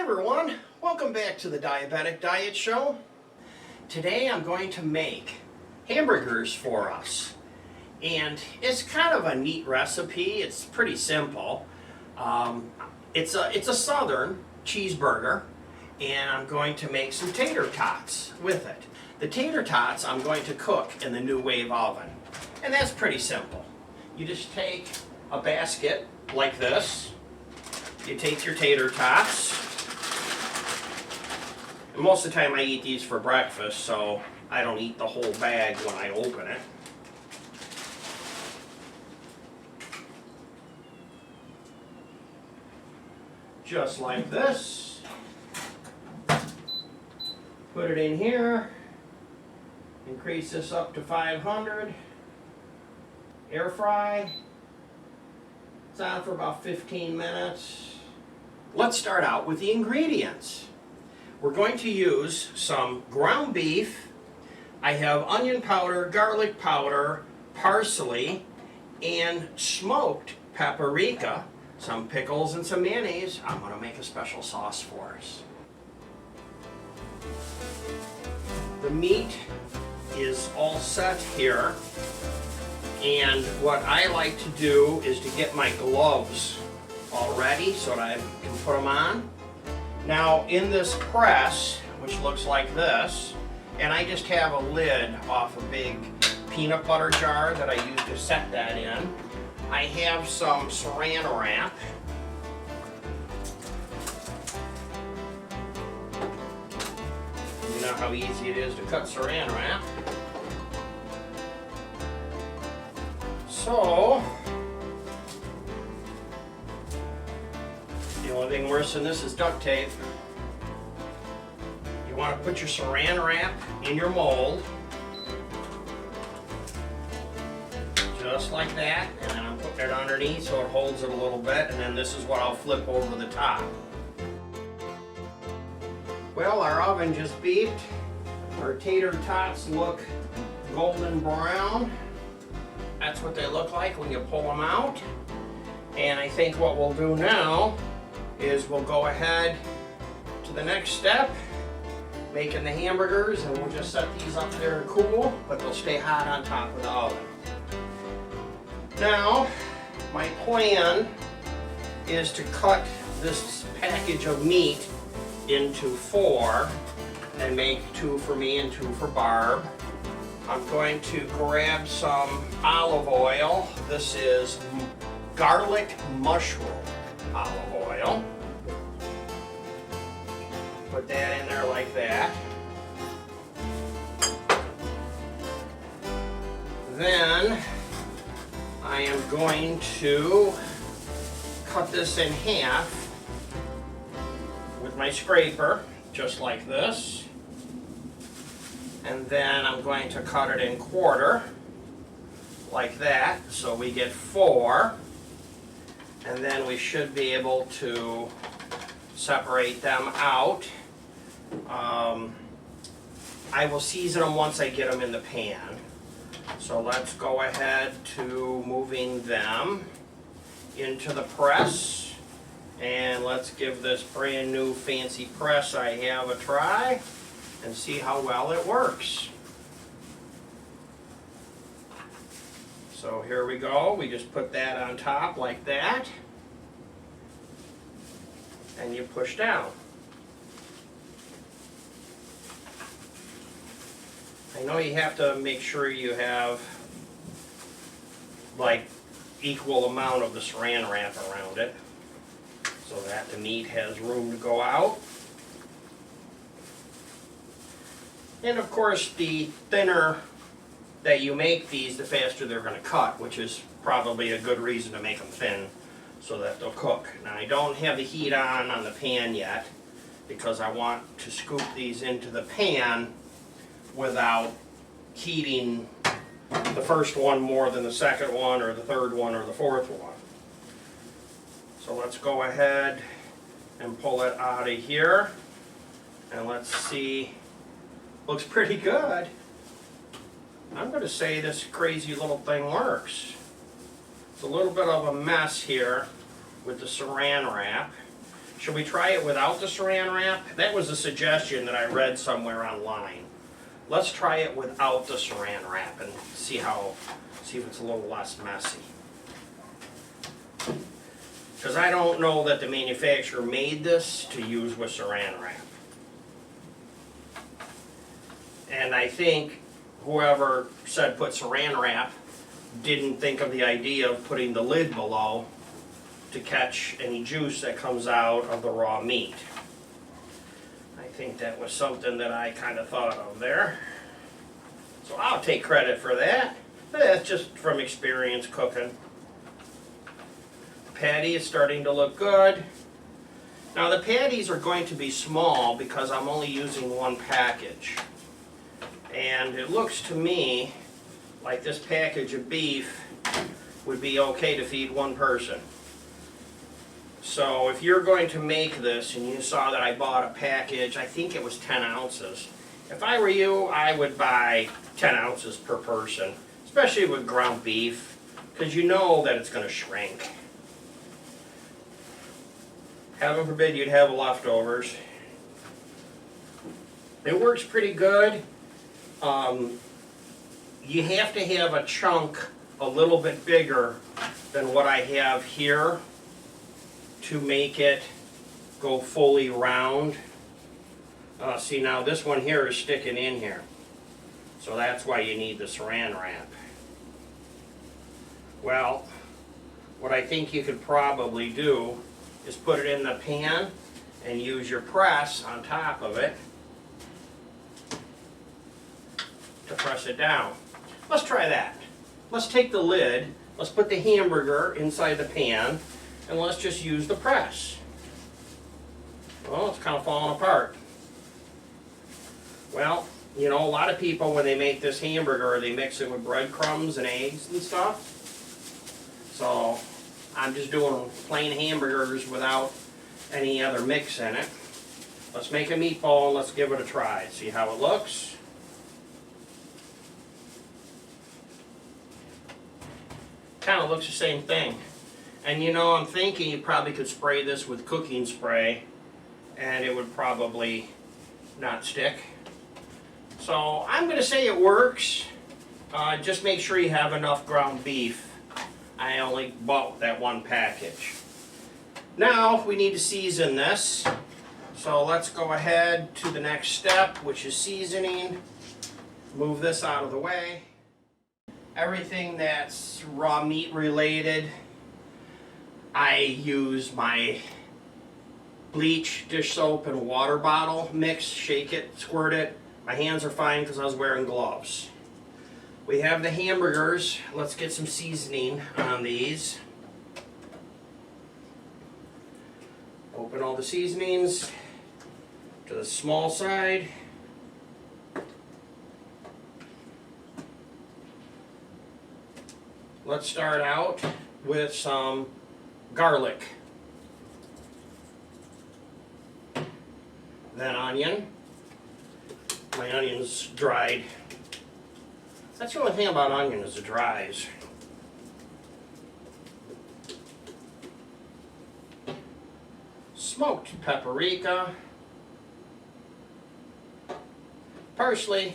everyone, welcome back to the Diabetic Diet Show. Today I'm going to make hamburgers for us, and it's kind of a neat recipe. It's pretty simple. It's a Southern cheeseburger, and I'm going to make some tater tots with it. The tater tots I'm going to cook in the New Wave oven, and that's pretty simple. You just take a basket like this. You take your tater tots. And most of the time I eat these for breakfast, so I don't eat the whole bag when I open it. Just like this. Put it in here. Increase this up to 500. Air fry. It's on for about 15 minutes. Let's start out with the ingredients. We're going to use some ground beef. I have onion powder, garlic powder, parsley, and smoked paprika, some pickles and some mayonnaise. I'm going to make a special sauce for us. The meat is all set here, and what I like to do is to get my gloves all ready so that I can put them on. Now in this press, which looks like this, and I just have a lid off a big peanut butter jar that I use to set that in, I have some saran wrap. You know how easy it is to cut saran wrap. So, the only thing worse than this is duct tape. You want to put your saran wrap in your mold, just like that, and then I'm putting it underneath so it holds it a little bit, and then this is what I'll flip over the top. Well, our oven just beeped. Our tater tots look golden brown. That's what they look like when you pull them out. And I think what we'll do now is we'll go ahead to the next step, making the hamburgers, and we'll just set these up there to cool, but they'll stay hot on top of the oven. Now, my plan is to cut this package of meat into 4 and make 2 for me and 2 for Barb. I'm going to grab some olive oil. This is garlic mushroom olive oil. Put that in there like that. Then I am going to cut this in half with my scraper, just like this. And then I'm going to cut it in quarter, like that, so we get 4. And then we should be able to separate them out. I will season them once I get them in the pan. So let's go ahead to moving them into the press. And let's give this brand new fancy press I have a try and see how well it works. So here we go. We just put that on top like that, and you push down. I know you have to make sure you have like equal amount of the saran wrap around it so that the meat has room to go out. And of course, the thinner that you make these, the faster they're going to cut, which is probably a good reason to make them thin so that they'll cook. Now, I don't have the heat on the pan yet because I want to scoop these into the pan without heating the first one more than the second one or the third one or the fourth one. So let's go ahead and pull it out of here, and let's see. Looks pretty good. I'm going to say this crazy little thing works. It's a little bit of a mess here with the saran wrap. Should we try it without the saran wrap? That was a suggestion that I read somewhere online. Let's try it without the saran wrap and see if it's a little less messy. Because I don't know that the manufacturer made this to use with saran wrap. And I think whoever said put saran wrap didn't think of the idea of putting the lid below to catch any juice that comes out of the raw meat. I think that was something that I kind of thought of there. So I'll take credit for that. That's just from experience cooking. The patty is starting to look good. Now the patties are going to be small because I'm only using one package. And it looks to me like this package of beef would be okay to feed one person. So if you're going to make this, and you saw that I bought a package, I think it was 10 ounces. If I were you, I would buy 10 ounces per person, especially with ground beef, because you know that it's going to shrink. Heaven forbid you'd have leftovers. It works pretty good. You have to have a chunk a little bit bigger than what I have here to make it go fully round. See, now this one here is sticking in here, so that's why you need the saran wrap. Well, what I think you could probably do is put it in the pan and use your press on top of it to press it down. Let's try that. Let's take the lid, let's put the hamburger inside the pan, and let's just use the press. Well, it's kind of falling apart. Well, you know, a lot of people, when they make this hamburger, they mix it with breadcrumbs and eggs and stuff. So I'm just doing plain hamburgers without any other mix in it. Let's make a meatball and let's give it a try. See how it looks. Kind of looks the same thing. And you know, I'm thinking you probably could spray this with cooking spray and it would probably not stick. So I'm going to say it works. Just make sure you have enough ground beef. I only bought that one package. Now we need to season this. So let's go ahead to the next step, which is seasoning. Move this out of the way. Everything that's raw meat related, I use my bleach, dish soap, and water bottle mix, shake it, squirt it. My hands are fine because I was wearing gloves. We have the hamburgers. Let's get some seasoning on these. Open all the seasonings to the small side. Let's start out with some garlic. Then onion. My onion's dried. That's the only thing about onion is it dries. Smoked paprika. Parsley.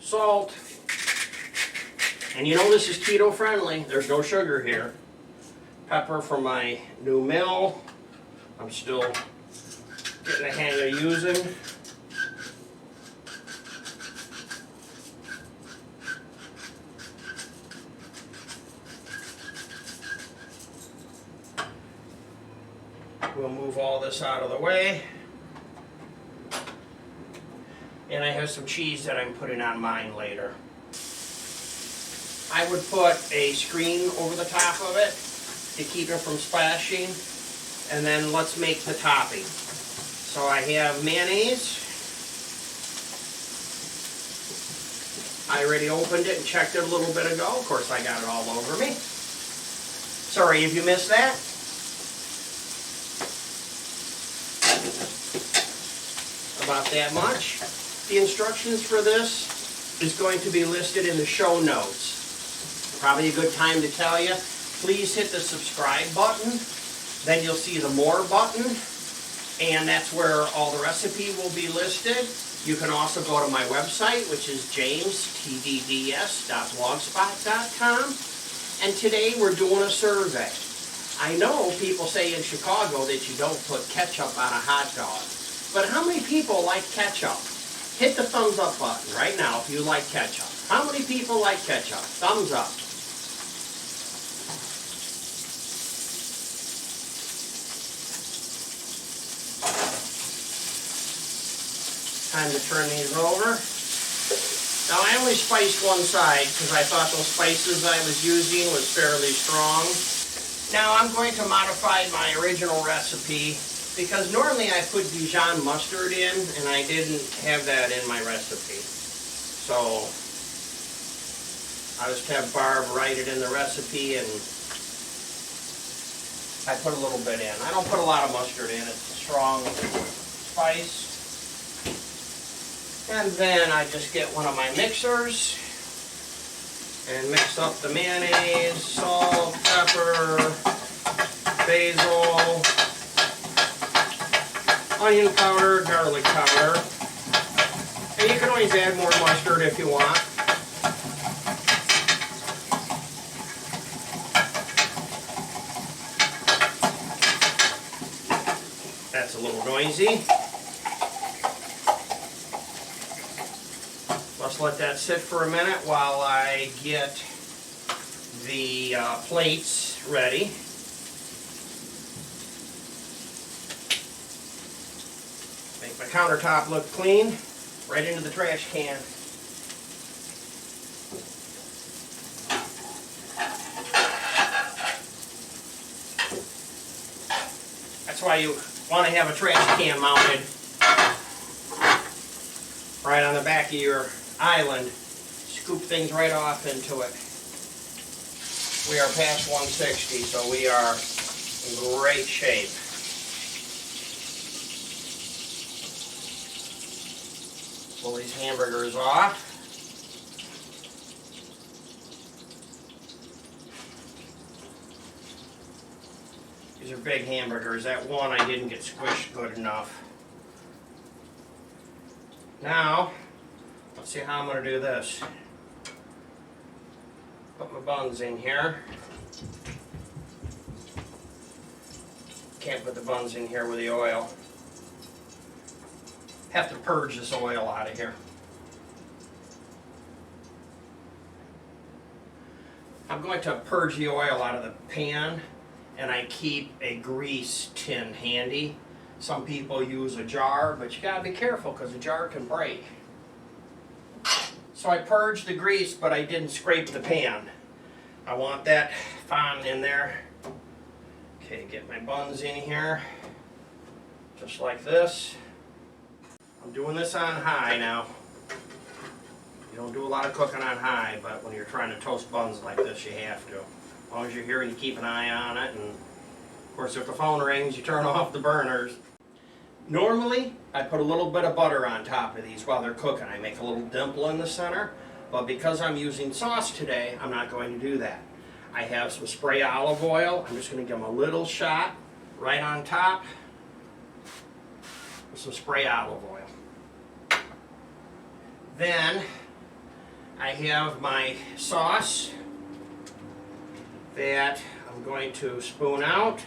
Salt. And you know this is keto friendly. There's no sugar here. Pepper from my new mill. I'm still getting the hang of using. We'll move all this out of the way. And I have some cheese that I'm putting on mine later. I would put a screen over the top of it to keep it from splashing. And then let's make the topping. So I have mayonnaise. I already opened it and checked it a little bit ago. Of course, I got it all over me. Sorry if you missed that. About that much. The instructions for this is going to be listed in the show notes. Probably a good time to tell you, please hit the subscribe button, then you'll see the more button, and that's where all the recipe will be listed. You can also go to my website, which is jamestbs.blogspot.com, and today we're doing a survey. I know people say in Chicago that you don't put ketchup on a hot dog, but how many people like ketchup? Hit the thumbs up button right now if you like ketchup. How many people like ketchup? Thumbs up. Time to turn these over. Now I only spiced one side because I thought those spices I was using was fairly strong. Now I'm going to modify my original recipe because normally I put Dijon mustard in and I didn't have that in my recipe. So I just have Barb write it in the recipe and I put a little bit in. I don't put a lot of mustard in, it's a strong spice. And then I just get one of my mixers and mix up the mayonnaise, salt, pepper, basil, onion powder, garlic powder. And you can always add more mustard if you want. That's a little noisy. Let's let that sit for a minute while I get the plates ready. Make my countertop look clean. Right into the trash can. That's why you want to have a trash can mounted right on the back of your island. Scoop things right off into it. We are past 160, so we are in great shape. Pull these hamburgers off. These are big hamburgers. That one I didn't get squished good enough. Now, let's see how I'm going to do this. Put my buns in here. Can't put the buns in here with the oil. Have to purge this oil out of here. I'm going to purge the oil out of the pan, and I keep a grease tin handy. Some people use a jar, but you gotta be careful because a jar can break. So I purged the grease, but I didn't scrape the pan. I want that fine in there. Okay, get my buns in here, just like this. I'm doing this on high now. You don't do a lot of cooking on high, but when you're trying to toast buns like this, you have to. As long as you're here and you keep an eye on it, and of course if the phone rings, you turn off the burners. Normally, I put a little bit of butter on top of these while they're cooking. I make a little dimple in the center, but because I'm using sauce today, I'm not going to do that. I have some spray olive oil. I'm just going to give them a little shot right on top with some spray olive oil. Then I have my sauce that I'm going to spoon out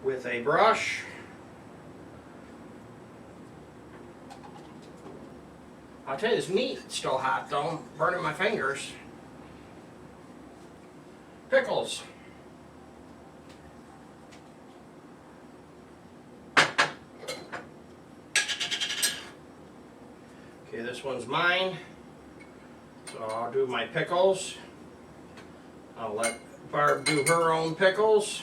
with a brush. I'll tell you, this meat is still hot though, I'm burning my fingers. Pickles. Okay, this one's mine. So I'll do my pickles. I'll let Barb do her own pickles.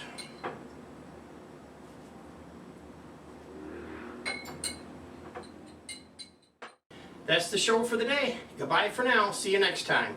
That's the show for the day. Goodbye for now. See you next time.